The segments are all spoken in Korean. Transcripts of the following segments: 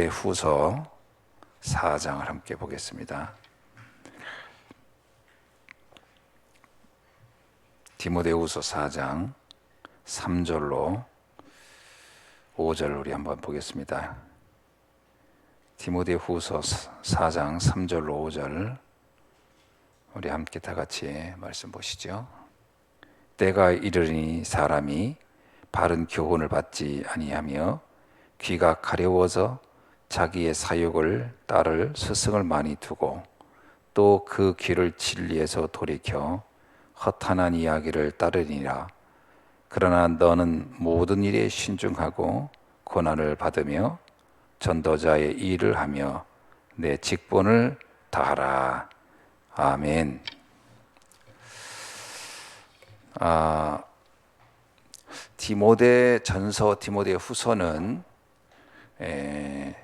후서 4장을 함께 보겠습니다. 디모데후서 4장 3절로 5절 우리 한번 보겠습니다. 디모데후서 4장 3절로 5절 우리 함께 다 같이 말씀 보시죠. 때가 이르니 사람이 바른 교훈을 받지 아니하며 귀가 가려워서 자기의 사욕을 따를 스승을 많이 두고 또 그 귀를 진리에서 돌이켜 허탄한 이야기를 따르니라. 그러나 너는 모든 일에 신중하고 고난을 받으며 전도자의 일을 하며 내 직분을 다하라. 아멘. 디모데 전서, 디모데 후서는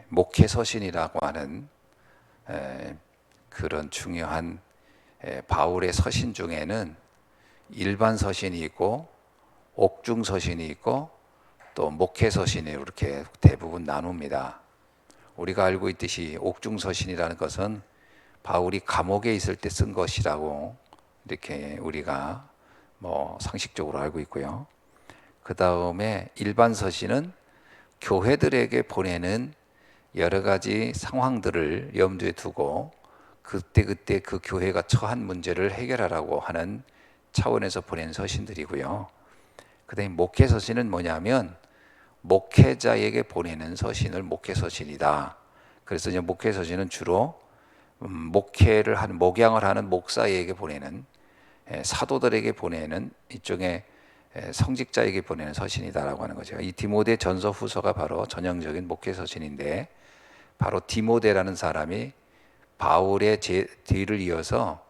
목회 서신이라고 하는 그런 중요한 바울의 서신 중에는 일반 서신이 있고 옥중 서신이 있고 또 목회 서신이 이렇게 대부분 나눕니다. 우리가 알고 있듯이 옥중 서신이라는 것은 바울이 감옥에 있을 때 쓴 것이라고 이렇게 우리가 상식적으로 알고 있고요. 그 다음에 일반 서신은 교회들에게 보내는 여러 가지 상황들을 염두에 두고 그때그때 그 교회가 처한 문제를 해결하라고 하는 차원에서 보낸 서신들이고요. 그 다음에 목회 서신은 뭐냐면 목회자에게 보내는 서신을 목회 서신이다. 그래서 이제 목회 서신은 주로 목회를 하는, 목양을 하는 목사에게 보내는, 사도들에게 보내는 일종의 성직자에게 보내는 서신이다라고 하는 거죠. 이 디모데 전서 후서가 바로 전형적인 목회 서신인데, 바로 디모데라는 사람이 바울의 뒤를 이어서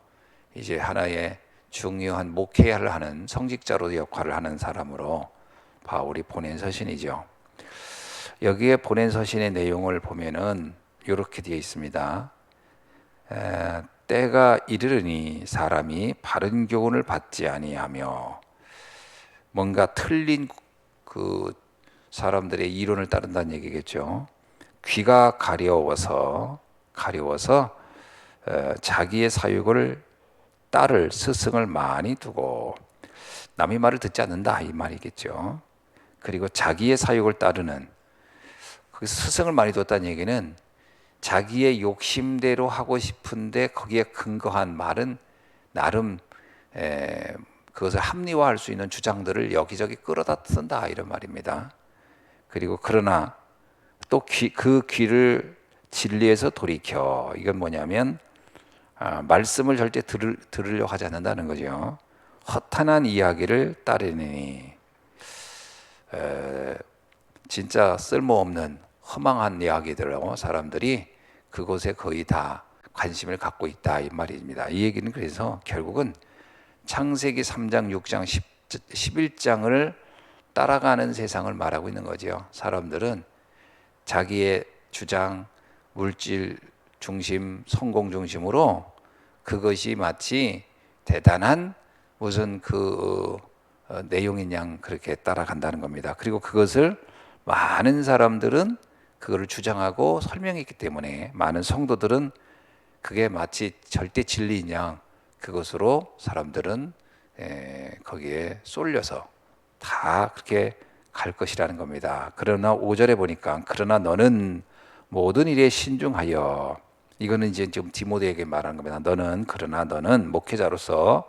이제 하나의 중요한 목회를 하는 성직자로 역할을 하는 사람으로 바울이 보낸 서신이죠. 여기에 보낸 서신의 내용을 보면은 이렇게 되어 있습니다. 때가 이르니 사람이 바른 교훈을 받지 아니하며, 뭔가 틀린 그 사람들의 이론을 따른다는 얘기겠죠. 귀가 가려워서 자기의 사욕을 따를 스승을 많이 두고, 남의 말을 듣지 않는다 이 말이겠죠. 그리고 자기의 사욕을 따르는, 그 스승을 많이 뒀다는 얘기는 자기의 욕심대로 하고 싶은데 거기에 근거한 말은 나름 그것을 합리화할 수 있는 주장들을 여기저기 끌어다 쓴다 이런 말입니다. 그리고 그러나 또 그 귀를 진리에서 돌이켜, 이건 뭐냐면 말씀을 절대 들으려고 하지 않는다는 거죠. 허탄한 이야기를 따르니, 진짜 쓸모없는 허망한 이야기들로 사람들이 그곳에 거의 다 관심을 갖고 있다 이 말입니다. 이 얘기는 그래서 결국은 창세기 3장, 6장, 11장을 따라가는 세상을 말하고 있는 거죠. 사람들은 자기의 주장, 물질 중심, 성공 중심으로 그것이 마치 대단한 무슨 내용인 양 그렇게 따라간다는 겁니다. 그리고 그것을 많은 사람들은 그거를 주장하고 설명했기 때문에 많은 성도들은 그게 마치 절대 진리인 양 그것으로 사람들은 거기에 쏠려서 다 그렇게 갈 것이라는 겁니다. 그러나 5절에 보니까 그러나 너는 모든 일에 신중하여, 이거는 이제 지금 디모데에게 말하는 겁니다. 그러나 너는 목회자로서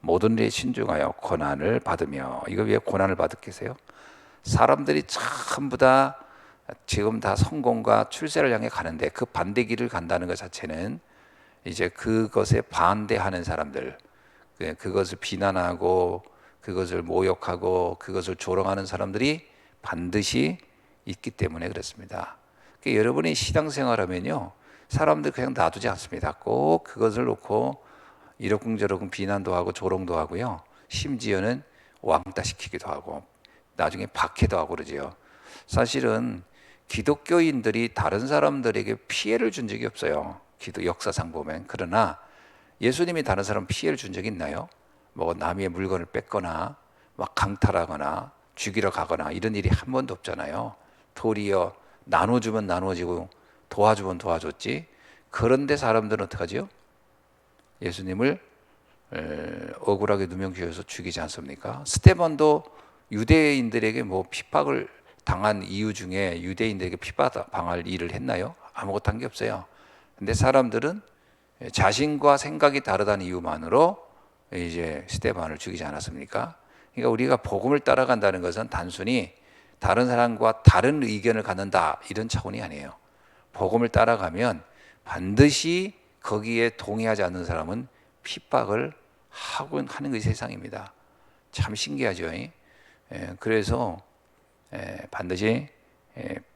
모든 일에 신중하여 고난을 받으며, 이거 왜 고난을 받겠어요? 사람들이 전부 다 지금 다 성공과 출세를 향해 가는데 그 반대 길을 간다는 것 자체는 이제 그것에 반대하는 사람들, 그것을 비난하고 그것을 모욕하고 그것을 조롱하는 사람들이 반드시 있기 때문에 그렇습니다. 그러니까 여러분이 신앙생활하면요, 사람들 그냥 놔두지 않습니다. 꼭 그것을 놓고 이러쿵저러쿵 비난도 하고 조롱도 하고요, 심지어는 왕따시키기도 하고 나중에 박해도 하고 그러죠. 사실은 기독교인들이 다른 사람들에게 피해를 준 적이 없어요, 기도 역사상 보면. 그러나 예수님이 다른 사람 피해를 준 적이 있나요? 뭐 남의 물건을 뺏거나 막 강탈하거나 죽이러 가거나 이런 일이 한 번도 없잖아요. 도리어 나눠주면 나눠지고 도와주면 도와줬지. 그런데 사람들은 어떡하지요? 예수님을 억울하게 누명 지어서 죽이지 않습니까? 스데반도 유대인들에게 뭐 핍박을 당한 이유 중에 유대인들에게 핍박 당할 일을 했나요? 아무것도 한 게 없어요. 근데 사람들은 자신과 생각이 다르다는 이유만으로 이제 스데반을 죽이지 않았습니까? 그러니까 우리가 복음을 따라간다는 것은 단순히 다른 사람과 다른 의견을 갖는다 이런 차원이 아니에요. 복음을 따라가면 반드시 거기에 동의하지 않는 사람은 핍박을 하는 것이 세상입니다. 참 신기하죠. 그래서 반드시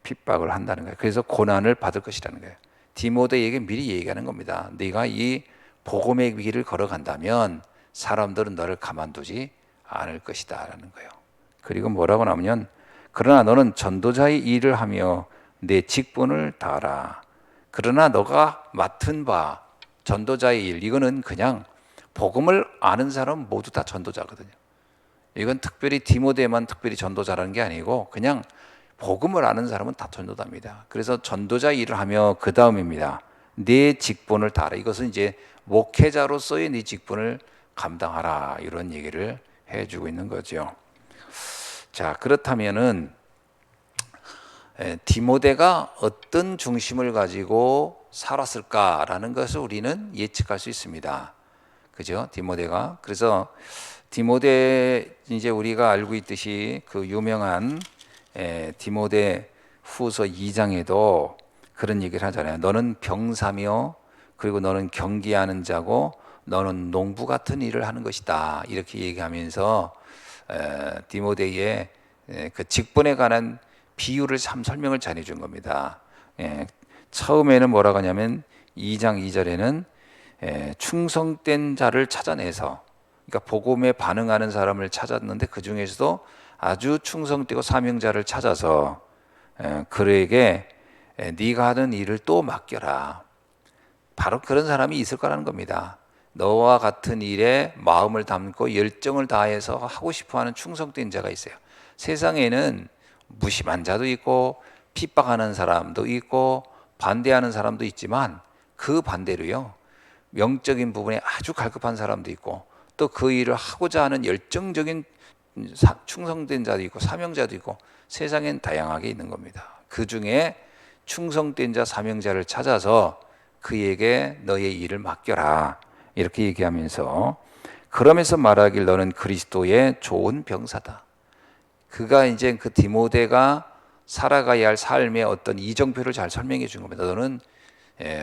핍박을 한다는 거예요. 그래서 고난을 받을 것이라는 거예요. 디모데에게 미리 얘기하는 겁니다. 네가 이 복음의 길을 걸어간다면 사람들은 너를 가만두지 않을 것이다 라는 거예요. 그리고 뭐라고 나오면 그러나 너는 전도자의 일을 하며 내 직분을 다하라. 그러나 너가 맡은 바 전도자의 일, 이거는 그냥 복음을 아는 사람 모두 다 전도자거든요. 이건 특별히 디모데만 특별히 전도자라는 게 아니고 그냥 복음을 아는 사람은 다 전도자입니다. 그래서 전도자 일을 하며 그 다음입니다. 네 직분을 다하라. 이것은 이제 목회자로서의 네 직분을 감당하라 이런 얘기를 해주고 있는 거죠. 자, 그렇다면은 디모데가 어떤 중심을 가지고 살았을까라는 것을 우리는 예측할 수 있습니다. 그죠? 디모데가. 그래서 디모데 이제 우리가 알고 있듯이 그 유명한 디모데 후서 2장에도 그런 얘기를 하잖아요. 너는 병사며 그리고 너는 경기하는 자고 너는 농부 같은 일을 하는 것이다. 이렇게 얘기하면서 디모데의 그 직분에 관한 비유를 참 설명을 잘 해준 겁니다. 처음에는 뭐라고 하냐면 2장 2절에는 충성된 자를 찾아내서, 그러니까 복음에 반응하는 사람을 찾았는데 그 중에서도 아주 충성되고 사명자를 찾아서 그에게 네가 하는 일을 또 맡겨라. 바로 그런 사람이 있을 거라는 겁니다. 너와 같은 일에 마음을 담고 열정을 다해서 하고 싶어하는 충성된 자가 있어요. 세상에는 무심한 자도 있고 핍박하는 사람도 있고 반대하는 사람도 있지만 그 반대로요, 영적인 부분에 아주 갈급한 사람도 있고 또 그 일을 하고자 하는 열정적인 충성된 자도 있고 사명자도 있고 세상엔 다양하게 있는 겁니다. 그 중에 충성된 자 사명자를 찾아서 그에게 너의 일을 맡겨라 이렇게 얘기하면서, 그러면서 말하길 너는 그리스도의 좋은 병사다. 그가 이제 그 디모데가 살아가야 할 삶의 어떤 이정표를 잘 설명해 준 겁니다. 너는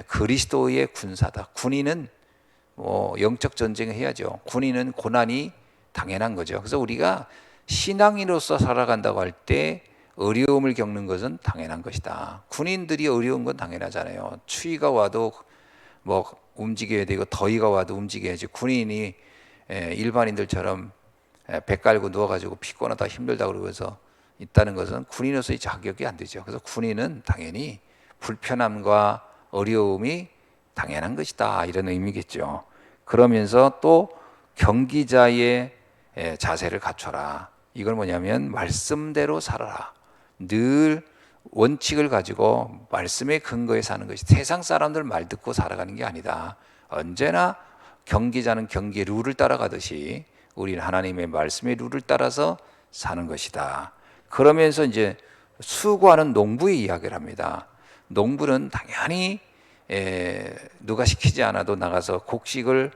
그리스도의 군사다. 군인은 뭐 영적 전쟁을 해야죠. 군인은 고난이 당연한 거죠. 그래서 우리가 신앙인으로서 살아간다고 할 때 어려움을 겪는 것은 당연한 것이다. 군인들이 어려운 건 당연하잖아요. 추위가 와도 뭐 움직여야 되고 더위가 와도 움직여야지. 군인이 일반인들처럼 배 깔고 누워가지고 피곤하다 힘들다 그러면서 있다는 것은 군인으로서의 자격이 안 되죠. 그래서 군인은 당연히 불편함과 어려움이 당연한 것이다 이런 의미겠죠. 그러면서 또 경기자의 자세를 갖춰라. 이걸 뭐냐면 말씀대로 살아라. 늘 원칙을 가지고 말씀의 근거에 사는 것이, 세상 사람들 말 듣고 살아가는 게 아니다. 언제나 경기자는 경기의 룰을 따라가듯이 우리는 하나님의 말씀의 룰을 따라서 사는 것이다. 그러면서 이제 수고하는 농부의 이야기를 합니다. 농부는 당연히 누가 시키지 않아도 나가서 곡식을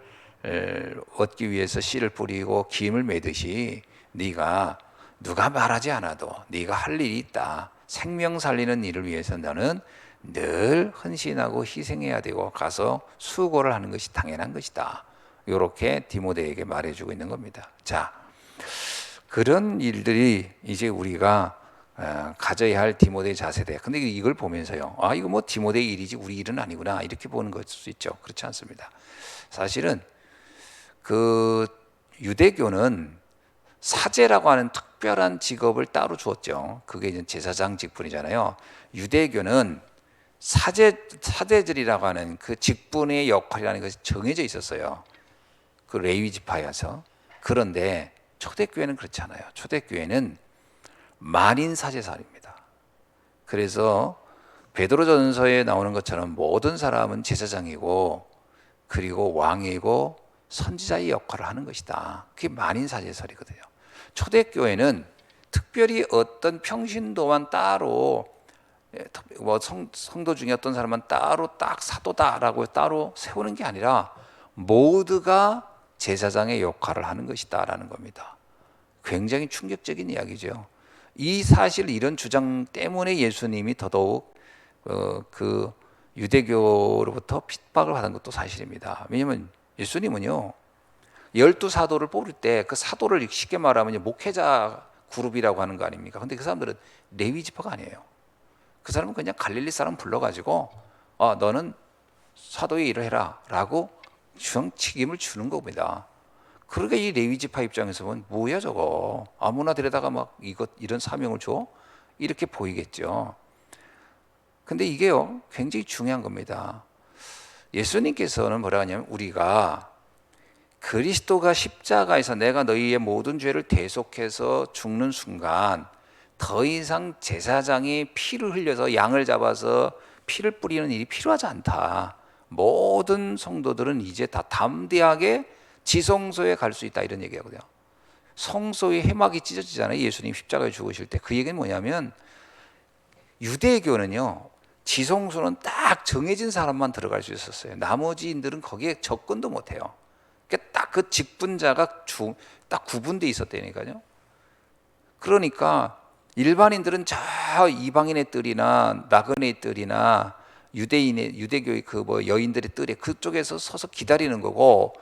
얻기 위해서 씨를 뿌리고 기름을 매듯이 네가 누가 말하지 않아도 네가 할 일이 있다. 생명 살리는 일을 위해서 너는 늘 헌신하고 희생해야 되고 가서 수고를 하는 것이 당연한 것이다. 이렇게 디모데에게 말해주고 있는 겁니다. 자, 그런 일들이 이제 우리가 가져야 할 디모데의 자세다. 근데 이걸 보면서요, 아, 이거 뭐 디모데의 일이지 우리 일은 아니구나 이렇게 보는 것일 수 있죠. 그렇지 않습니다. 사실은 그 유대교는 사제라고 하는 특별한 직업을 따로 주었죠. 그게 이제 제사장 직분이잖아요. 유대교는 사제들이라고 하는 그 직분의 역할이라는 것이 정해져 있었어요. 그 레위 지파에서. 그런데 초대교회는 그렇지 않아요. 초대교회는 만인 사제살입니다. 그래서 베드로전서에 나오는 것처럼 모든 사람은 제사장이고 그리고 왕이고 선지자의 역할을 하는 것이다. 그게 만인사제설이거든요. 초대교회는 특별히 어떤 평신도만 따로 뭐 성도 중에 어떤 사람만 따로 딱 사도다라고 따로 세우는 게 아니라 모두가 제사장의 역할을 하는 것이다라는 겁니다. 굉장히 충격적인 이야기죠. 이 사실 이런 주장 때문에 예수님이 더더욱 그 유대교로부터 핍박을 받은 것도 사실입니다. 왜냐하면 예수님은요 12사도를 뽑을 때 그 사도를 쉽게 말하면 목회자 그룹이라고 하는 거 아닙니까? 근데 그 사람들은 레위 지파가 아니에요. 그 사람은 그냥 갈릴리 사람 불러가지고 너는 사도의 일을 해라 라고 책임을 주는 겁니다. 그러니까 이 레위 지파 입장에서 보면 뭐야 저거 아무나 데려다가 막 이런 사명을 줘? 이렇게 보이겠죠. 근데 이게요 굉장히 중요한 겁니다. 예수님께서는 뭐라 하냐면 우리가 그리스도가 십자가에서 내가 너희의 모든 죄를 대속해서 죽는 순간 더 이상 제사장이 피를 흘려서 양을 잡아서 피를 뿌리는 일이 필요하지 않다. 모든 성도들은 이제 다 담대하게 지성소에 갈 수 있다 이런 얘기하거든요. 성소의 해막이 찢어지잖아요. 예수님 십자가에 죽으실 때. 그 얘기는 뭐냐면 유대교는요. 지성소는 딱 정해진 사람만 들어갈 수 있었어요. 나머지인들은 거기에 접근도 못해요. 딱 그 직분자가 딱 구분돼 있었다니까요. 그러니까 일반인들은 저 이방인의 뜰이나 나그네의 뜰이나 유대교의 그 뭐 여인들의 뜰에 그쪽에서 서서 기다리는 거고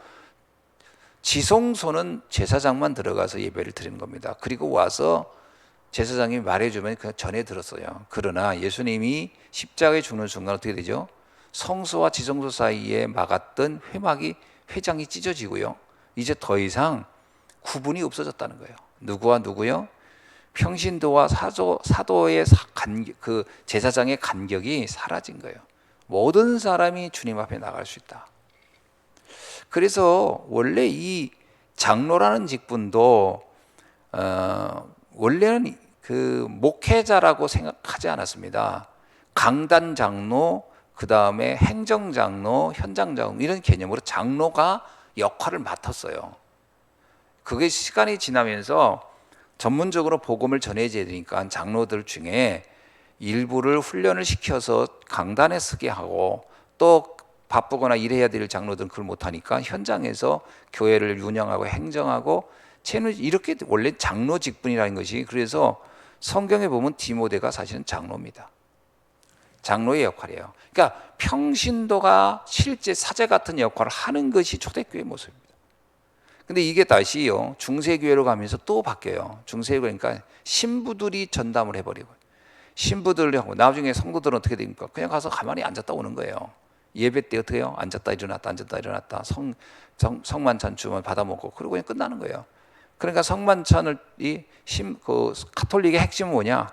지성소는 제사장만 들어가서 예배를 드리는 겁니다. 그리고 와서 제사장이 말해주면 그냥 전해 들었어요. 그러나 예수님이 십자가에 죽는 순간 어떻게 되죠? 성소와 지성소 사이에 막았던 회장이 찢어지고요. 이제 더 이상 구분이 없어졌다는 거예요. 누구와 누구요? 평신도와 사도의 그 제사장의 간격이 사라진 거예요. 모든 사람이 주님 앞에 나갈 수 있다. 그래서 원래 이 장로라는 직분도 원래는 그 목회자라고 생각하지 않았습니다. 강단 장로, 그 다음에 행정 장로, 현장 장로 이런 개념으로 장로가 역할을 맡았어요. 그게 시간이 지나면서 전문적으로 복음을 전해줘야 되니까 장로들 중에 일부를 훈련을 시켜서 강단에 서게 하고 또 바쁘거나 일해야 될 장로들은 그걸 못하니까 현장에서 교회를 운영하고 행정하고 이렇게 원래 장로 직분이라는 것이 그래서 성경에 보면 디모데가 사실은 장로입니다. 장로의 역할이에요. 그러니까 평신도가 실제 사제 같은 역할을 하는 것이 초대교회의 모습입니다. 근데 이게 다시요 중세교회로 가면서 또 바뀌어요. 중세교회 그러니까 신부들이 전담을 해버리고 신부들이 하고 나중에 성도들은 어떻게 됩니까? 그냥 가서 가만히 앉았다 오는 거예요. 예배 때 어떻게 해요? 앉았다 일어났다 성만찬 주면 받아 먹고 그러고 그냥 끝나는 거예요. 그러니까 성만찬을 그 카톨릭의 핵심은 뭐냐?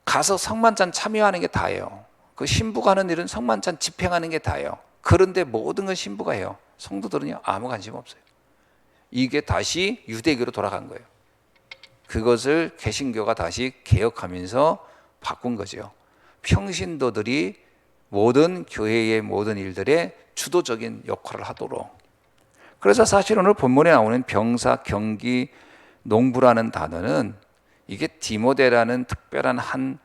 가서 성만찬 참여하는 게 다예요. 그 신부가 하는 일은 성만찬 집행하는 게 다예요. 그런데 모든 건 신부가 해요. 성도들은요 아무 관심 없어요. 이게 다시 유대교로 돌아간 거예요. 그것을 개신교가 다시 개혁하면서 바꾼 거죠. 평신도들이 모든 교회의 모든 일들에 주도적인 역할을 하도록. 그래서 사실 오늘 본문에 나오는 병사, 경기, 농부라는 단어는 이게 디모데라는 특별한 한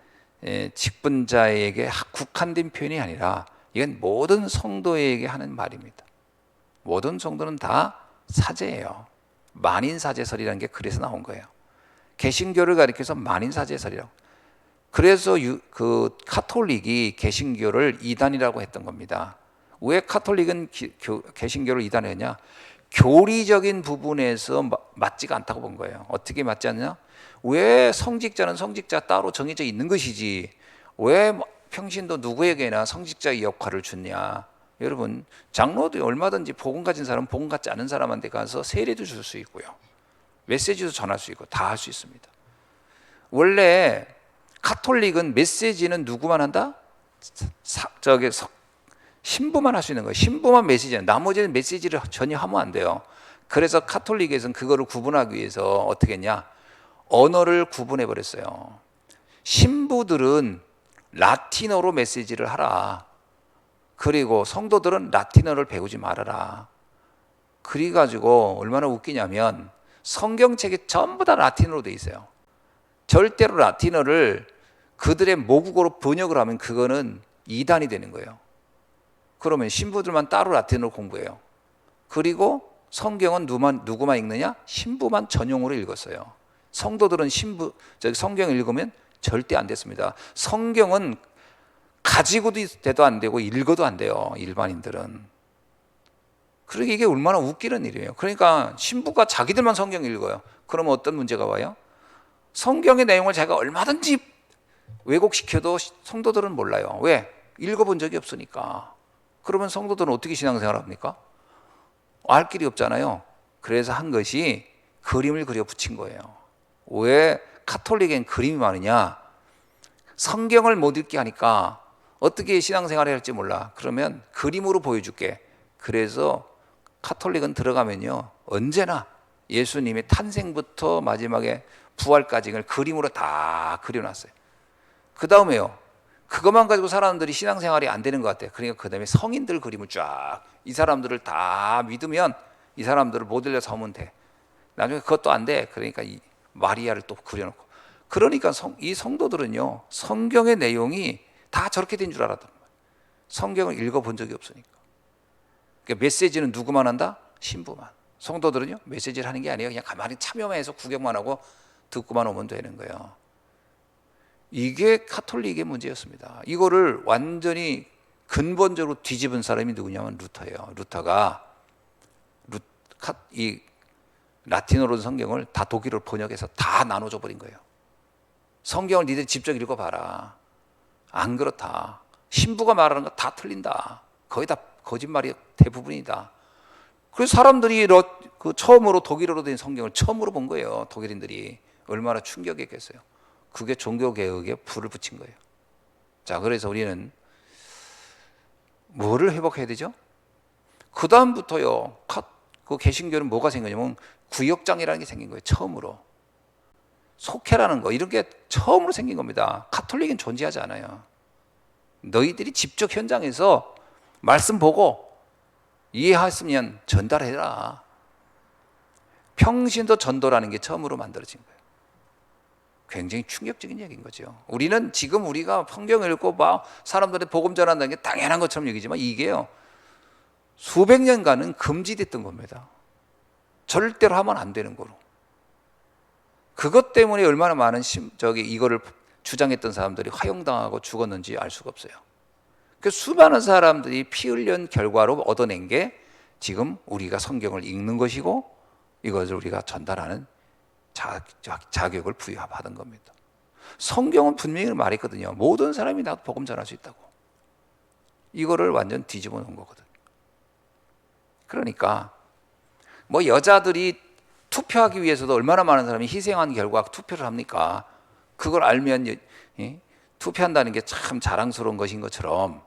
직분자에게 국한된 표현이 아니라 이건 모든 성도에게 하는 말입니다. 모든 성도는 다 사제예요. 만인사제설이라는 게 그래서 나온 거예요. 개신교를 가리켜서 만인사제설이라고. 그래서 그 카톨릭이 개신교를 이단이라고 했던 겁니다. 왜 카톨릭은 개신교를 이단을 했냐? 교리적인 부분에서 맞지가 않다고 본 거예요. 어떻게 맞지 않냐? 왜 성직자는 성직자 따로 정해져 있는 것이지 왜 평신도 누구에게나 성직자의 역할을 주냐? 여러분 장로도 얼마든지 복음 가진 사람은 복음 갖지 않은 사람한테 가서 세례도 줄 수 있고요. 메시지도 전할 수 있고 다 할 수 있습니다. 원래 카톨릭은 메시지는 누구만 한다? 신부만 할 수 있는 거예요. 신부만 메시지는 나머지는 메시지를 전혀 하면 안 돼요. 그래서 카톨릭에서는 그거를 구분하기 위해서 어떻게 했냐? 언어를 구분해 버렸어요. 신부들은 라틴어로 메시지를 하라. 그리고 성도들은 라틴어를 배우지 말아라. 그래가지고 얼마나 웃기냐면 성경책이 전부 다 라틴어로 돼 있어요. 절대로 라틴어를 그들의 모국어로 번역을 하면 그거는 이단이 되는 거예요. 그러면 신부들만 따로 라틴어로 공부해요. 그리고 성경은 누구만 읽느냐? 신부만 전용으로 읽었어요. 성도들은 성경을 읽으면 절대 안 됐습니다. 성경은 가지고도 돼도 안 되고 읽어도 안 돼요. 일반인들은. 그러게 이게 얼마나 웃기는 일이에요. 그러니까 신부가 자기들만 성경 읽어요. 그러면 어떤 문제가 와요? 성경의 내용을 제가 얼마든지 왜곡시켜도 성도들은 몰라요. 왜? 읽어본 적이 없으니까. 그러면 성도들은 어떻게 신앙생활 합니까? 알 길이 없잖아요. 그래서 한 것이 그림을 그려 붙인 거예요. 왜 카톨릭엔 그림이 많으냐? 성경을 못 읽게 하니까 어떻게 신앙생활을 할지 몰라. 그러면 그림으로 보여줄게. 그래서 카톨릭은 들어가면요, 언제나 예수님의 탄생부터 마지막에 부활까지 를 그림으로 다 그려놨어요. 그 다음에요, 그것만 가지고 사람들이 신앙생활이 안 되는 것 같아요. 그러니까 그 다음에 성인들 그림을 쫙, 이 사람들을 다 믿으면 이 사람들을 모델로 삼으면 돼. 나중에 그것도 안 돼. 그러니까 이 마리아를 또 그려놓고. 그러니까 이 성도들은요, 성경의 내용이 다 저렇게 된 줄 알았단 말이에요. 성경을 읽어본 적이 없으니까. 그러니까 메시지는 누구만 한다? 신부만. 성도들은요, 메시지를 하는 게 아니에요. 그냥 가만히 참여만 해서 구경만 하고 듣고만 오면 되는 거예요. 이게 카톨릭의 문제였습니다. 이거를 완전히 근본적으로 뒤집은 사람이 누구냐면 루터예요. 루터가 이 라틴어로 성경을 다 독일어로 번역해서 다 나눠줘 버린 거예요. 성경을 니들 직접 읽어봐라. 안 그렇다. 신부가 말하는 거 다 틀린다. 거의 다 거짓말이 대부분이다. 그래서 사람들이 처음으로 독일어로 된 성경을 처음으로 본 거예요. 독일인들이. 얼마나 충격했겠어요. 그게 종교개혁에 불을 붙인 거예요. 자, 그래서 우리는 뭐를 회복해야 되죠? 그 다음부터요, 그 개신교는 뭐가 생기냐면 구역장이라는 게 생긴 거예요. 처음으로. 속회라는 거, 이런 게 처음으로 생긴 겁니다. 카톨릭은 존재하지 않아요. 너희들이 직접 현장에서 말씀 보고 이해했으면 전달해라. 평신도 전도라는 게 처음으로 만들어진 거예요. 굉장히 충격적인 얘기인 거죠. 우리는 지금 우리가 성경을 읽고 막 사람들한테 복음 전한다는 게 당연한 것처럼 여기지만 이게요, 수백 년간은 금지됐던 겁니다. 절대로 하면 안 되는 거로. 그것 때문에 얼마나 많은 이거를 주장했던 사람들이 화형당하고 죽었는지 알 수가 없어요. 그 수많은 사람들이 피 흘린 결과로 얻어낸 게 지금 우리가 성경을 읽는 것이고 이것을 우리가 전달하는 자격을 부여받은 겁니다. 성경은 분명히 말했거든요. 모든 사람이 다 복음 전할 수 있다고. 이거를 완전 뒤집어 놓은 거거든요. 그러니까 뭐 여자들이 투표하기 위해서도 얼마나 많은 사람이 희생한 결과 투표를 합니까? 그걸 알면 투표한다는 게 참 자랑스러운 것인 것처럼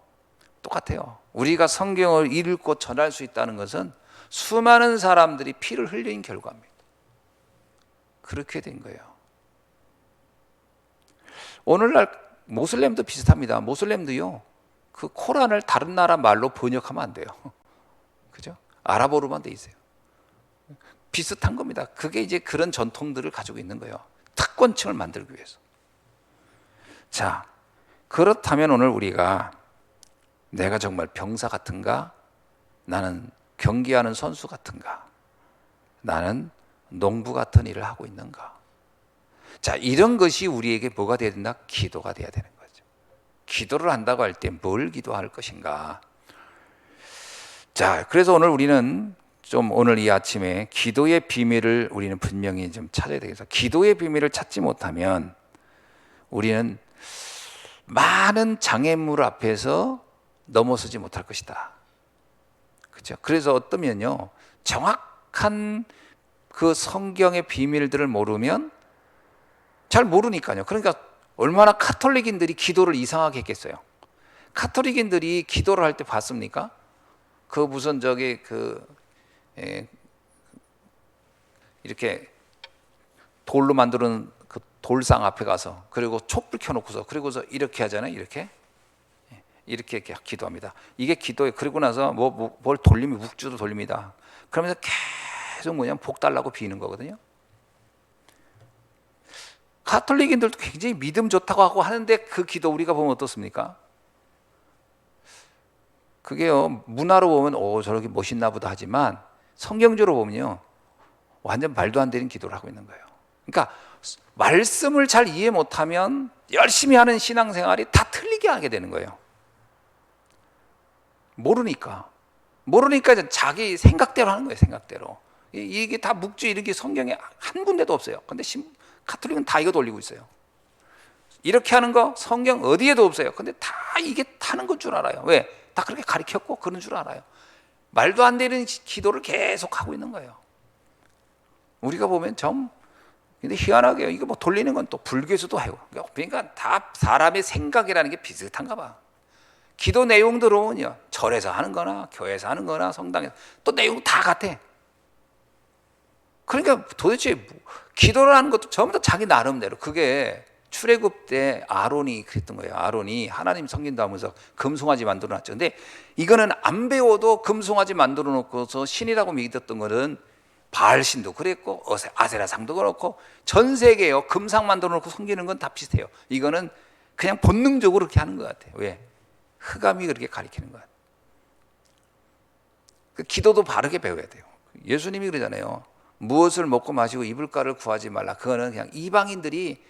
똑같아요. 우리가 성경을 읽고 전할 수 있다는 것은 수많은 사람들이 피를 흘린 결과입니다. 그렇게 된 거예요. 오늘날 모슬렘도 비슷합니다. 모슬렘도요, 그 코란을 다른 나라 말로 번역하면 안 돼요. 그죠? 아랍어로만 돼 있어요. 비슷한 겁니다. 그게 이제 그런 전통들을 가지고 있는 거예요. 특권층을 만들기 위해서. 자, 그렇다면 오늘 우리가 내가 정말 병사 같은가? 나는 경기하는 선수 같은가? 나는 농부 같은 일을 하고 있는가? 자, 이런 것이 우리에게 뭐가 돼야 된다? 기도가 돼야 되는 거죠. 기도를 한다고 할 때 뭘 기도할 것인가? 자, 그래서 오늘 우리는 오늘 이 아침에 기도의 비밀을 우리는 분명히 좀 찾아야 되겠어. 기도의 비밀을 찾지 못하면 우리는 많은 장애물 앞에서 넘어서지 못할 것이다. 그렇죠? 그래서 어떠면요, 정확한 그 성경의 비밀들을 모르면 잘 모르니까요. 그러니까 얼마나 카톨릭인들이 기도를 이상하게 했겠어요. 카톨릭인들이 기도를 할 때 봤습니까? 그 무슨 이렇게 돌로 만드는 그 돌상 앞에 가서 그리고 촛불 켜놓고서 그리고서 이렇게 하잖아요. 이렇게 기도합니다. 이게 기도에 그리고 나서 뭘 돌리면 묵주도 돌립니다. 그러면서 계속 뭐냐면 복 달라고 비는 거거든요. 가톨릭인들도 굉장히 믿음 좋다고 하고 하는데 그 기도 우리가 보면 어떻습니까? 그게요, 문화로 보면 저렇게 멋있나 보다 하지만 성경적으로 보면요, 완전 말도 안 되는 기도를 하고 있는 거예요. 그러니까 말씀을 잘 이해 못하면 열심히 하는 신앙생활이 다 틀리게 하게 되는 거예요. 모르니까 자기 생각대로 하는 거예요. 생각대로. 이게 다 묵주 이런 게 성경에 한 군데도 없어요. 근데 가톨릭은 다 이거 돌리고 있어요. 이렇게 하는 거 성경 어디에도 없어요. 근데 다 이게 타는 건 줄 알아요. 왜? 다 그렇게 가르쳤고 그런 줄 알아요. 말도 안 되는 기도를 계속 하고 있는 거예요. 우리가 보면 근데 희한하게요. 이거 뭐 돌리는 건 또 불교에서도 해요. 그러니까 다 사람의 생각이라는 게 비슷한가 봐. 기도 내용들은요, 절에서 하는 거나 교회에서 하는 거나 성당에서 또 내용 다 같아. 그러니까 도대체 기도라는 것도 전부 다 자기 나름대로. 그게 출애굽 때 아론이 그랬던 거예요. 아론이 하나님 섬긴다 하면서 금송아지 만들어 놨죠. 근데 이거는 안 배워도 금송아지 만들어 놓고서 신이라고 믿었던 거는 바알신도 그랬고 아세라상도 그렇고 전 세계에요. 금상 만들어 놓고 섬기는 건 다 비슷해요. 이거는 그냥 본능적으로 그렇게 하는 것 같아요. 왜? 흑암이 그렇게 가리키는 것 같아요. 그 기도도 바르게 배워야 돼요. 예수님이 그러잖아요. 무엇을 먹고 마시고 입을가를 구하지 말라. 그거는 그냥 이방인들이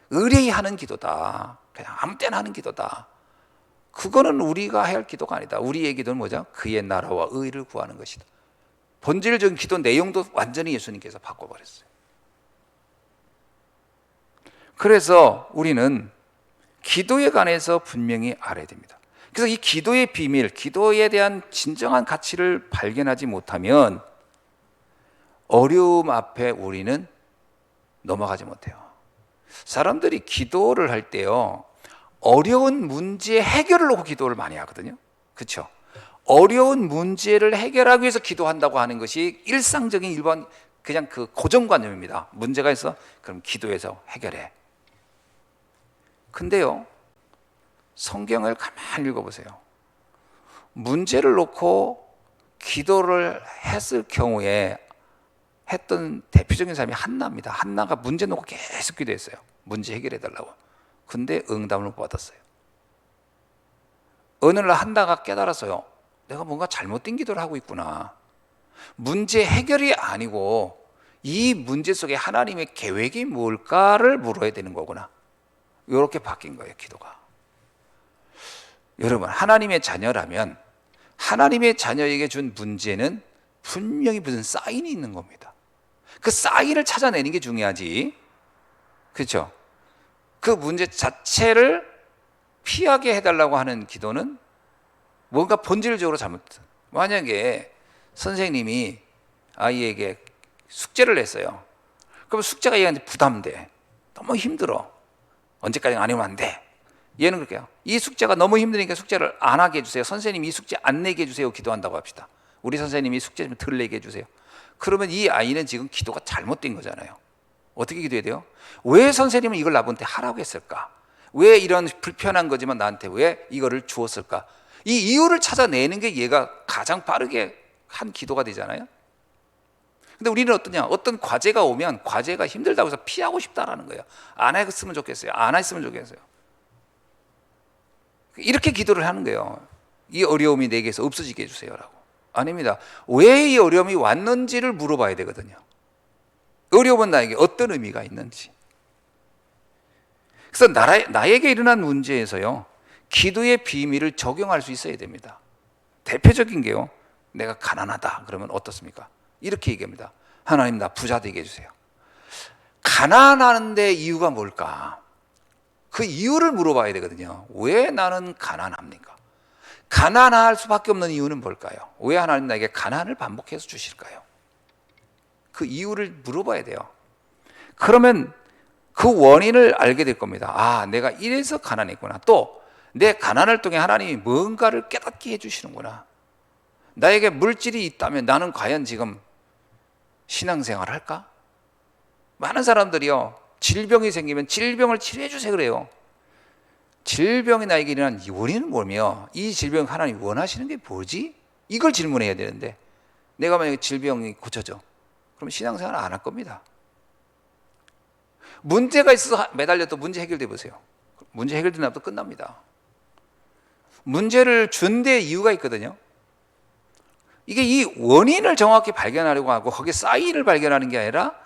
의뢰히 하는 기도다. 그냥 아무 때나 하는 기도다. 그거는 우리가 해야 할 기도가 아니다. 우리의 기도는 뭐죠? 그의 나라와 의를 구하는 것이다. 본질적인 기도 내용도 완전히 예수님께서 바꿔버렸어요. 그래서 우리는 기도에 관해서 분명히 알아야 됩니다. 그래서 이 기도의 비밀, 기도에 대한 진정한 가치를 발견하지 못하면 어려움 앞에 우리는 넘어가지 못해요. 사람들이 기도를 할 때요, 어려운 문제 해결을 놓고 기도를 많이 하거든요. 그렇죠? 어려운 문제를 해결하기 위해서 기도한다고 하는 것이 일상적인 일반 그냥 그 고정관념입니다. 문제가 있어? 그럼 기도해서 해결해. 근데요, 성경을 가만히 읽어보세요. 문제를 놓고 기도를 했을 경우에 했던 대표적인 사람이 한나입니다. 한나가 문제 놓고 계속 기도했어요. 문제 해결해 달라고. 근데 응답을 못 받았어요. 어느 날 한나가 깨달았어요. 내가 뭔가 잘못된 기도를 하고 있구나. 문제 해결이 아니고 이 문제 속에 하나님의 계획이 뭘까를 물어야 되는 거구나. 이렇게 바뀐 거예요, 기도가. 여러분, 하나님의 자녀라면 하나님의 자녀에게 준 문제는 분명히 무슨 사인이 있는 겁니다. 그 사인을 찾아내는 게 중요하지. 그렇죠? 그 문제 자체를 피하게 해달라고 하는 기도는 뭔가 본질적으로 잘못된. 만약에 선생님이 아이에게 숙제를 냈어요. 그럼 숙제가 얘한테 부담돼. 너무 힘들어. 언제까지 안 하면 안 돼. 얘는 그렇게요. 이 숙제가 너무 힘드니까 숙제를 안 하게 해주세요. 선생님이 이 숙제 안 내게 해주세요. 기도한다고 합시다. 우리 선생님이 숙제 좀 덜 내게 해주세요. 그러면 이 아이는 지금 기도가 잘못된 거잖아요. 어떻게 기도해야 돼요? 왜 선생님은 이걸 나한테 하라고 했을까? 왜 이런 불편한 거지만 나한테 왜 이거를 주었을까? 이 이유를 찾아내는 게 얘가 가장 빠르게 한 기도가 되잖아요. 근데 우리는 어떠냐? 어떤 과제가 오면 과제가 힘들다고 해서 피하고 싶다라는 거예요. 안 했으면 좋겠어요. 안 했으면 좋겠어요. 이렇게 기도를 하는 거예요. 이 어려움이 내게서 없어지게 해주세요라고. 아닙니다. 왜 이 어려움이 왔는지를 물어봐야 되거든요. 어려움은 나에게 어떤 의미가 있는지. 그래서 나에게 일어난 문제에서요, 기도의 비밀을 적용할 수 있어야 됩니다. 대표적인 게요, 내가 가난하다 그러면 어떻습니까? 이렇게 얘기합니다. 하나님, 나 부자 되게 해주세요. 가난한데 이유가 뭘까? 그 이유를 물어봐야 되거든요. 왜 나는 가난합니까? 가난할 수밖에 없는 이유는 뭘까요? 왜 하나님 나에게 가난을 반복해서 주실까요? 그 이유를 물어봐야 돼요. 그러면 그 원인을 알게 될 겁니다. 아, 내가 이래서 가난했구나. 또 내 가난을 통해 하나님이 뭔가를 깨닫게 해주시는구나. 나에게 물질이 있다면 나는 과연 지금 신앙생활을 할까? 많은 사람들이요, 질병이 생기면 질병을 치료해 주세요 그래요. 질병이 나에게 일어난 이 원인은 뭐며 이 질병 하나님 원하시는 게 뭐지? 이걸 질문해야 되는데 내가 만약에 질병이 고쳐져 그럼 신앙생활 안 할 겁니다. 문제가 있어서 매달려도 문제 해결돼 보세요. 문제 해결되나 또 끝납니다. 문제를 준 데 이유가 있거든요. 이게 이 원인을 정확히 발견하려고 하고 거기에 사인을 발견하는 게 아니라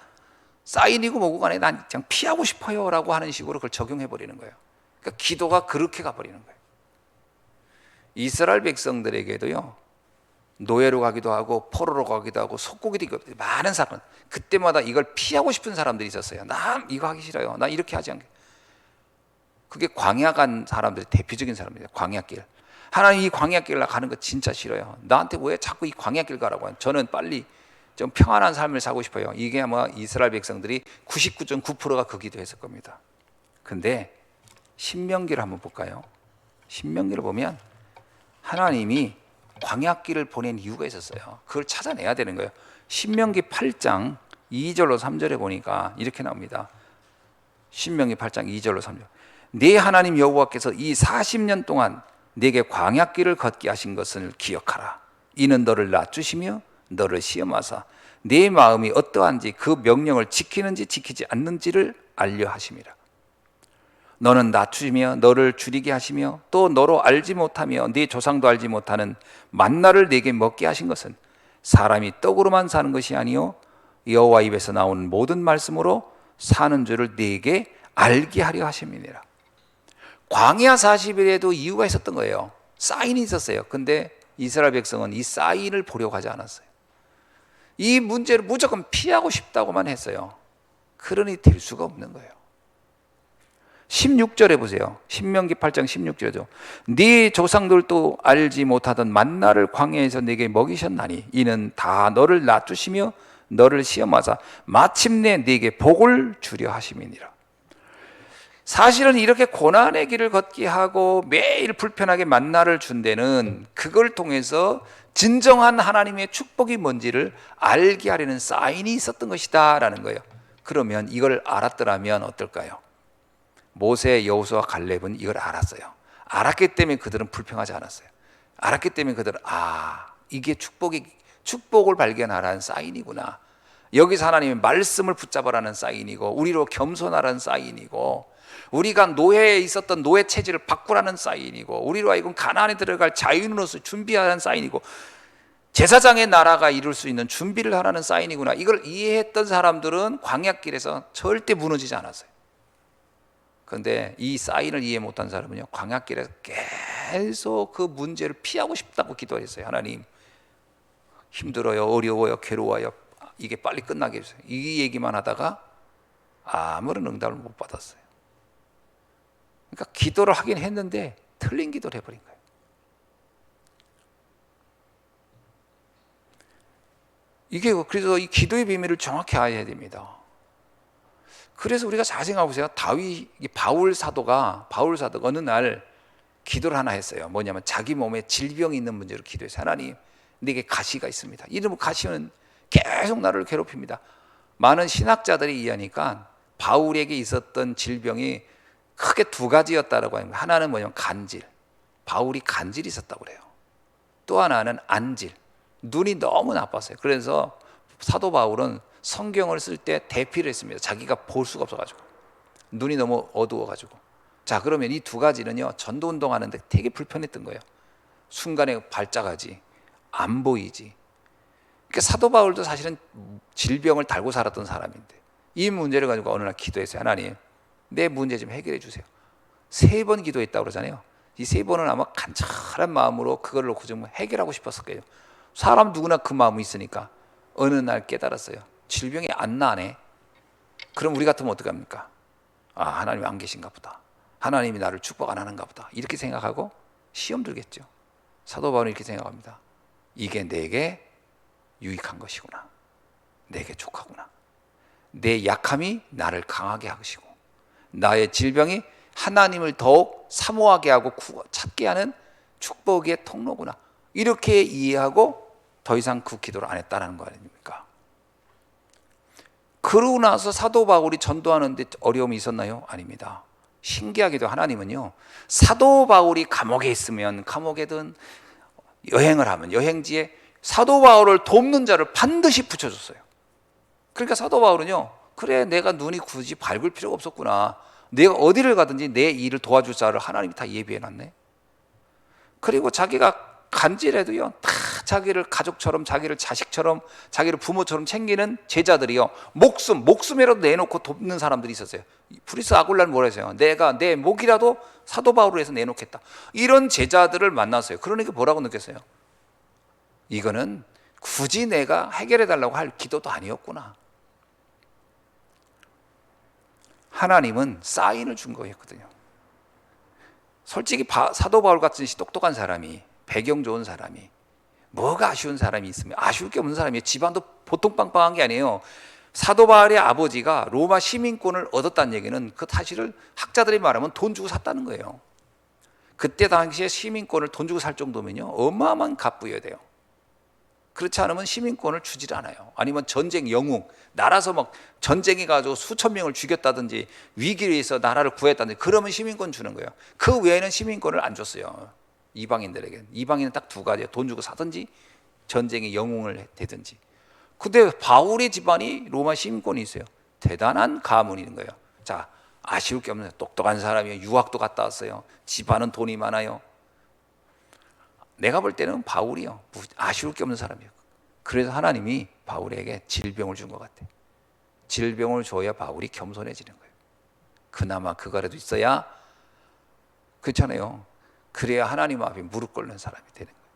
사인이고 뭐고 간에 난 그냥 피하고 싶어요 라고 하는 식으로 그걸 적용해 버리는 거예요. 그러니까 기도가 그렇게 가버리는 거예요. 이스라엘 백성들에게도요 노예로 가기도 하고 포로로 가기도 하고 속고기도 있고 많은 사람 그때마다 이걸 피하고 싶은 사람들이 있었어요. 나 이거 하기 싫어요. 나 이렇게 하지 않게. 그게 광야 간 사람들의 대표적인 사람입니다. 광야길. 하나님 이 광야길 가는 거 진짜 싫어요. 나한테 왜 자꾸 이 광야길 가라고 하는. 저는 빨리 좀 평안한 삶을 살고 싶어요. 이게 아마 이스라엘 백성들이 99.9%가 그 기도했을 겁니다. 근데 신명기를 한번 볼까요? 신명기를 보면 하나님이 광야길을 보낸 이유가 있었어요. 그걸 찾아내야 되는 거예요. 신명기 8장 2절로 3절에 보니까 이렇게 나옵니다. 신명기 8장 2절로 3절. 네 하나님 여호와께서 이 40년 동안 네게 광야길을 걷게 하신 것을 기억하라. 이는 너를 낮추시며 너를 시험하사 네 마음이 어떠한지 그 명령을 지키는지 지키지 않는지를 알려 하심이라. 너는 낮추시며 너를 줄이게 하시며 또 너로 알지 못하며 네 조상도 알지 못하는 만나를 네게 먹게 하신 것은 사람이 떡으로만 사는 것이 아니요 여호와 입에서 나오는 모든 말씀으로 사는 줄을 네게 알게 하려 하심이니라. 광야 40일에도 이유가 있었던 거예요. 사인이 있었어요. 근데 이스라엘 백성은 이 사인을 보려고 하지 않았어요. 이 문제를 무조건 피하고 싶다고만 했어요. 그러니 될 수가 없는 거예요. 16절에 보세요. 신명기 8장 16절에도 네 조상들도 알지 못하던 만나를 광야에서 내게 먹이셨나니 이는 다 너를 낮추시며 너를 시험하사 마침내 네게 복을 주려 하심이니라. 사실은 이렇게 고난의 길을 걷게 하고 매일 불편하게 만나를 준 데는 그걸 통해서 진정한 하나님의 축복이 뭔지를 알게 하려는 사인이 있었던 것이다 라는 거예요. 그러면 이걸 알았더라면 어떨까요? 모세, 여호수아, 갈렙은 이걸 알았어요. 알았기 때문에 그들은 불평하지 않았어요. 알았기 때문에 그들은 이게 축복을 발견하라는 사인이구나. 여기서 하나님의 말씀을 붙잡으라는 사인이고 우리로 겸손하라는 사인이고 우리가 노예에 있었던 노예 체질을 바꾸라는 사인이고 우리로 하여금 가나안에 들어갈 자유인으로서 준비하라는 사인이고 제사장의 나라가 이룰 수 있는 준비를 하라는 사인이구나. 이걸 이해했던 사람들은 광야길에서 절대 무너지지 않았어요. 그런데 이 사인을 이해 못한 사람은요 광야길에서 계속 그 문제를 피하고 싶다고 기도했어요. 하나님 힘들어요, 어려워요, 괴로워요. 이게 빨리 끝나게 해주세요. 이 얘기만 하다가 아무런 응답을 못 받았어요. 그러니까 기도를 하긴 했는데 틀린 기도를 해버린 거예요. 이게 그래서 이 기도의 비밀을 정확히 알아야 됩니다. 그래서 우리가 잘 생각해 보세요. 바울 사도가 어느 날 기도를 하나 했어요. 뭐냐면 자기 몸에 질병이 있는 문제로 기도했어요. 하나님, 내게 가시가 있습니다. 이런 가시는 계속 나를 괴롭힙니다. 많은 신학자들이 이해하니까 바울에게 있었던 질병이 크게 두 가지였다라고 합니다. 하나는 뭐냐면 간질. 바울이 간질이 있었다고 그래요. 또 하나는 안질. 눈이 너무 나빴어요. 그래서 사도 바울은 성경을 쓸 때 대피를 했습니다. 자기가 볼 수가 없어가지고 눈이 너무 어두워가지고. 자, 그러면 이 두 가지는요 전도 운동하는데 되게 불편했던 거예요. 순간에 발작하지, 안 보이지. 그러니까 사도 바울도 사실은 질병을 달고 살았던 사람인데 이 문제를 가지고 어느 날 기도했어요. 하나님, 내 문제 좀 해결해 주세요. 3번 기도했다고 그러잖아요. 이 3번은 아마 간절한 마음으로 그걸 놓고 좀 해결하고 싶었을 거예요. 사람 누구나 그 마음이 있으니까 어느 날 깨달았어요. 질병이 안 나네. 그럼 우리 같으면 어떡합니까? 하나님이 안 계신가 보다. 하나님이 나를 축복 안 하는가 보다. 이렇게 생각하고 시험 들겠죠. 사도 바울은 이렇게 생각합니다. 이게 내게 유익한 것이구나. 내게 좋구나. 내 약함이 나를 강하게 하시고 나의 질병이 하나님을 더욱 사모하게 하고 찾게 하는 축복의 통로구나. 이렇게 이해하고 더 이상 그 기도를 안 했다는 거 아닙니까? 그러고 나서 사도 바울이 전도하는데 어려움이 있었나요? 아닙니다. 신기하게도 하나님은요, 사도 바울이 감옥에 있으면 감옥에든 여행을 하면 여행지에 사도 바울을 돕는 자를 반드시 붙여줬어요. 그러니까 사도 바울은요, 그래 내가 눈이 굳이 밝을 필요가 없었구나, 내가 어디를 가든지 내 일을 도와줄 자를 하나님이 다 예비해놨네. 그리고 자기가 간질해도요, 다 자기를 가족처럼, 자기를 자식처럼, 자기를 부모처럼 챙기는 제자들이요, 목숨이라도 내놓고 돕는 사람들이 있었어요. 브리스 아굴라는 뭐라 했어요? 내가 내 목이라도 사도 바울을 해서 내놓겠다. 이런 제자들을 만났어요. 그러니까 뭐라고 느꼈어요? 이거는 굳이 내가 해결해 달라고 할 기도도 아니었구나. 하나님은 사인을 준 거였거든요. 솔직히 사도 바울 같은 똑똑한 사람이, 배경 좋은 사람이, 뭐가 아쉬운 사람이 있으면 아쉬울 게 없는 사람이에요. 집안도 보통 빵빵한 게 아니에요. 사도 바울의 아버지가 로마 시민권을 얻었다는 얘기는 그 사실을 학자들이 말하면 돈 주고 샀다는 거예요. 그때 당시에 시민권을 돈 주고 살 정도면요, 어마어마한 값부여야 돼요. 그렇지 않으면 시민권을 주질 않아요. 아니면 전쟁 영웅, 나라서 막 전쟁해 가지고 수천 명을 죽였다든지 위기에서 나라를 구했다든지 그러면 시민권 주는 거예요. 그 외에는 시민권을 안 줬어요. 이방인들에게. 이방인은 딱 두 가지예요. 돈 주고 사든지 전쟁의 영웅을 되든지. 근데 바울의 집안이 로마 시민권이 있어요. 대단한 가문인 거예요. 자, 아쉬울 게 없는 똑똑한 사람이에요. 유학도 갔다 왔어요. 집안은 돈이 많아요. 내가 볼 때는 바울이요, 아쉬울 게 없는 사람이에요. 그래서 하나님이 바울에게 질병을 준 것 같아요. 질병을 줘야 바울이 겸손해지는 거예요. 그나마 그거라도 있어야, 그렇잖아요. 그래야 하나님 앞에 무릎 꿇는 사람이 되는 거예요.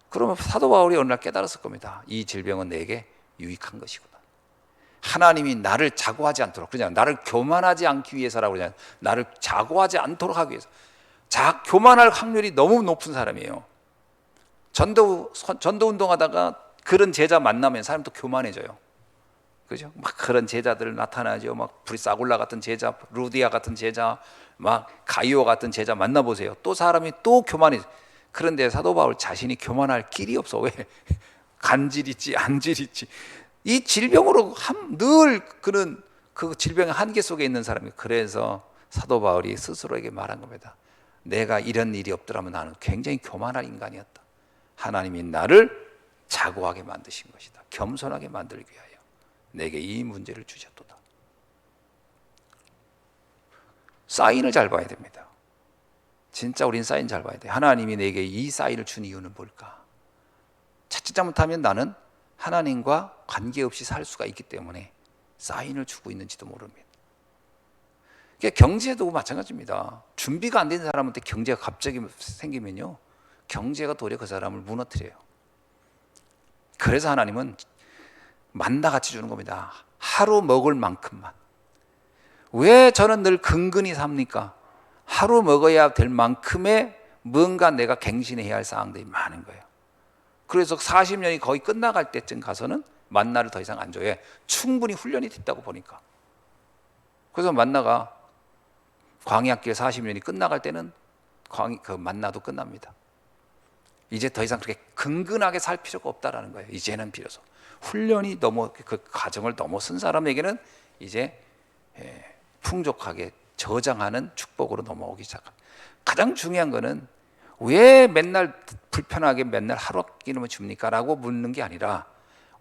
그러면 사도 바울이 어느 날 깨달았을 겁니다. 이 질병은 내게 유익한 것이구나. 하나님이 나를 자고하지 않도록, 그냥 나를 교만하지 않기 위해서라고 그러냐, 나를 자고하지 않도록 하기 위해서. 교만할 확률이 너무 높은 사람이에요. 전도 운동하다가 그런 제자 만나면 사람 또 교만해져요. 그죠? 막 그런 제자들 나타나죠. 막 브리스 아굴라 같은 제자, 루디아 같은 제자, 막 가이오 같은 제자 만나보세요. 또 사람이 또 교만해져. 그런데 사도 바울 자신이 교만할 길이 없어. 왜? 간질 있지, 안질 있지. 이 질병으로 늘 그런 그 질병의 한계 속에 있는 사람이. 그래서 사도 바울이 스스로에게 말한 겁니다. 내가 이런 일이 없더라면 나는 굉장히 교만한 인간이었다. 하나님이 나를 자고하게 만드신 것이다. 겸손하게 만들기 위하여 내게 이 문제를 주셨도다. 사인을 잘 봐야 됩니다. 진짜 우린 사인 잘 봐야 돼. 하나님이 내게 이 사인을 준 이유는 뭘까? 자칫 잘못하면 나는 하나님과 관계없이 살 수가 있기 때문에 사인을 주고 있는지도 모릅니다. 경제도 마찬가지입니다. 준비가 안 된 사람한테 경제가 갑자기 생기면요, 경제가 도리어 그 사람을 무너뜨려요. 그래서 하나님은 만나같이 주는 겁니다. 하루 먹을 만큼만. 왜 저는 늘 근근히 삽니까? 하루 먹어야 될 만큼의 뭔가 내가 갱신해야 할 사항들이 많은 거예요. 그래서 40년이 거의 끝나갈 때쯤 가서는 만나를 더 이상 안 줘요. 충분히 훈련이 됐다고 보니까. 그래서 만나가 광야길 40년이 끝나갈 때는 그 만나도 끝납니다. 이제 더 이상 그렇게 근근하게 살 필요가 없다라는 거예요. 이제는 비로소 훈련이 그 과정을 넘어선 사람에게는 이제 풍족하게 저장하는 축복으로 넘어오기 시작합니다. 가장 중요한 거는 왜 맨날 불편하게 맨날 하루 한 끼만 줍니까? 라고 묻는 게 아니라,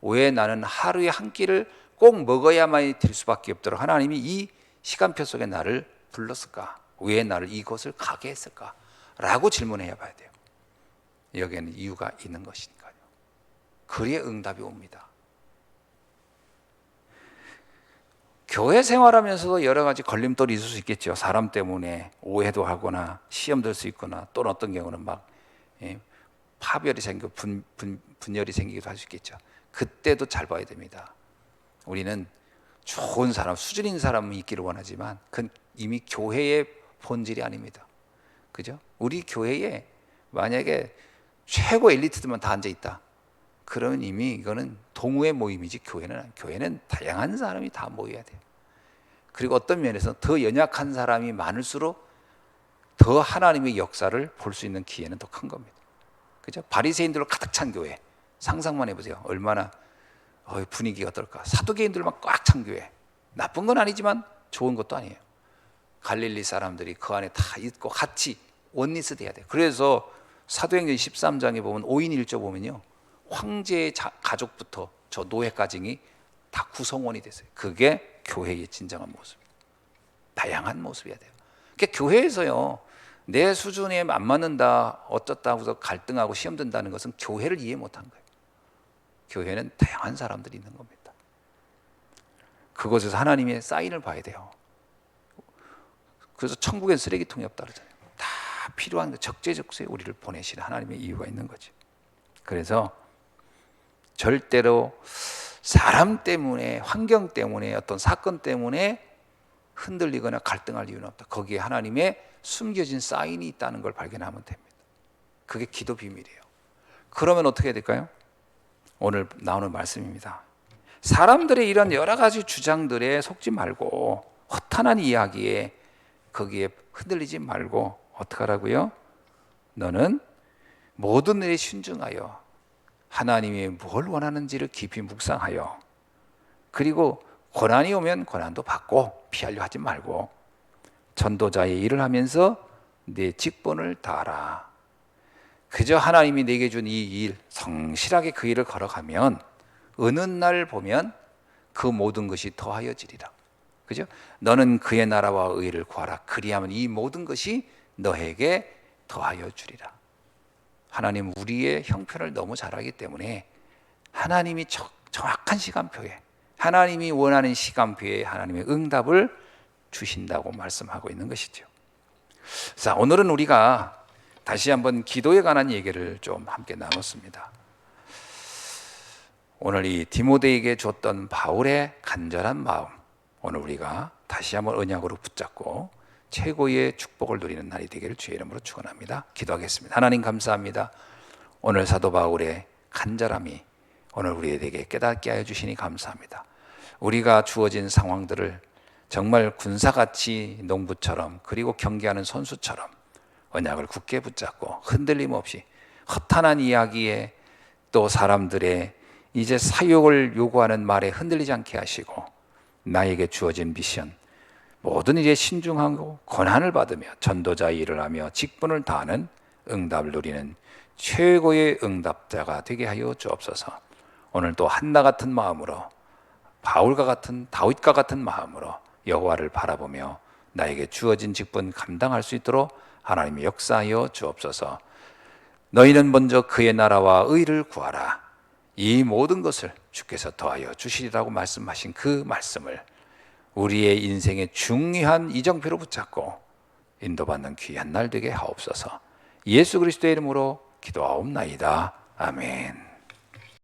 왜 나는 하루에 한 끼를 꼭 먹어야만 될 수밖에 없도록 하나님이 이 시간표 속에 나를 불렀을까? 왜 나를 이곳을 가게 했을까? 라고 질문해야 봐야 돼요. 여기에는 이유가 있는 것이니까요. 그래야 응답이 옵니다. 교회 생활하면서도 여러 가지 걸림돌이 있을 수 있겠죠. 사람 때문에 오해도 하거나 시험 들 수 있거나, 또는 어떤 경우는 막 파별이 생기고 분열이 생기기도 할 수 있겠죠. 그때도 잘 봐야 됩니다. 우리는 좋은 사람, 수준 있는 사람이 있기를 원하지만 그건 이미 교회의 본질이 아닙니다. 그죠? 우리 교회에 만약에 최고 엘리트들만 다 앉아 있다, 그러면 이미 이거는 동호회 모임이지 교회는 다양한 사람이 다 모여야 돼요. 그리고 어떤 면에서 더 연약한 사람이 많을수록 더 하나님의 역사를 볼 수 있는 기회는 더 큰 겁니다. 그죠? 바리새인들로 가득 찬 교회 상상만 해보세요. 얼마나 분위기가 어떨까? 사두개인들만 꽉 찬 교회. 나쁜 건 아니지만 좋은 것도 아니에요. 갈릴리 사람들이 그 안에 다 있고 같이 원리스 돼야 돼요. 그래서 사도행전 13장에 보면 5인 1조 보면요, 황제의 가족부터 저 노예까지 다 구성원이 됐어요. 그게 교회의 진정한 모습입니다. 다양한 모습이어야 돼요. 그러니까 교회에서요, 내 수준에 안 맞는다, 어쩌다 해서 갈등하고 시험 든다는 것은 교회를 이해 못한 거예요. 교회는 다양한 사람들이 있는 겁니다. 그곳에서 하나님의 사인을 봐야 돼요. 그래서 천국엔 쓰레기통이 없다 그러잖아요. 다 필요한 적재적소에 우리를 보내시는 하나님의 이유가 있는 거죠. 그래서 절대로 사람 때문에, 환경 때문에, 어떤 사건 때문에 흔들리거나 갈등할 이유는 없다. 거기에 하나님의 숨겨진 사인이 있다는 걸 발견하면 됩니다. 그게 기도 비밀이에요. 그러면 어떻게 해야 될까요? 오늘 나오는 말씀입니다. 사람들의 이런 여러 가지 주장들에 속지 말고, 허탄한 이야기에 거기에 흔들리지 말고 어떻게 하라고요? 너는 모든 일에 순종하여 하나님이 뭘 원하는지를 깊이 묵상하여, 그리고 고난이 오면 고난도 받고 피하려 하지 말고 전도자의 일을 하면서 내 직분을 다하라. 그저 하나님이 내게 준 이 일 성실하게 그 일을 걸어가면 어느 날 보면 그 모든 것이 더하여지리라. 그죠? 너는 그의 나라와 의를 구하라. 그리하면 이 모든 것이 너에게 더하여 주리라. 하나님 우리의 형편을 너무 잘 알기 때문에 하나님이 정확한 시간표에, 하나님이 원하는 시간표에 하나님의 응답을 주신다고 말씀하고 있는 것이죠. 자, 오늘은 우리가 다시 한번 기도에 관한 얘기를 좀 함께 나눴습니다. 오늘 이 디모데에게 줬던 바울의 간절한 마음, 오늘 우리가 다시 한번 언약으로 붙잡고 최고의 축복을 누리는 날이 되기를 주의 이름으로 축원합니다. 기도하겠습니다. 하나님 감사합니다. 오늘 사도 바울의 간절함이 오늘 우리에게 깨닫게 하여 주시니 감사합니다. 우리가 주어진 상황들을 정말 군사같이 농부처럼, 그리고 경기하는 선수처럼 언약을 굳게 붙잡고 흔들림 없이 허탄한 이야기에, 또 사람들의 이제 사욕을 요구하는 말에 흔들리지 않게 하시고, 나에게 주어진 미션, 모든 일에 신중하고 고난을 받으며 전도자의 일을 하며 직분을 다하는 응답을 누리는 최고의 응답자가 되게 하여 주옵소서. 오늘도 한나 같은 마음으로, 바울과 같은, 다윗과 같은 마음으로 여호와를 바라보며 나에게 주어진 직분 감당할 수 있도록 하나님의 역사하여 주옵소서. 너희는 먼저 그의 나라와 의를 구하라. 이 모든 것을 주께서 더하여 주시리라고 말씀하신 그 말씀을 우리의 인생의 중요한 이정표로 붙잡고 인도받는 귀한 날 되게 하옵소서. 예수 그리스도의 이름으로 기도하옵나이다. 아멘.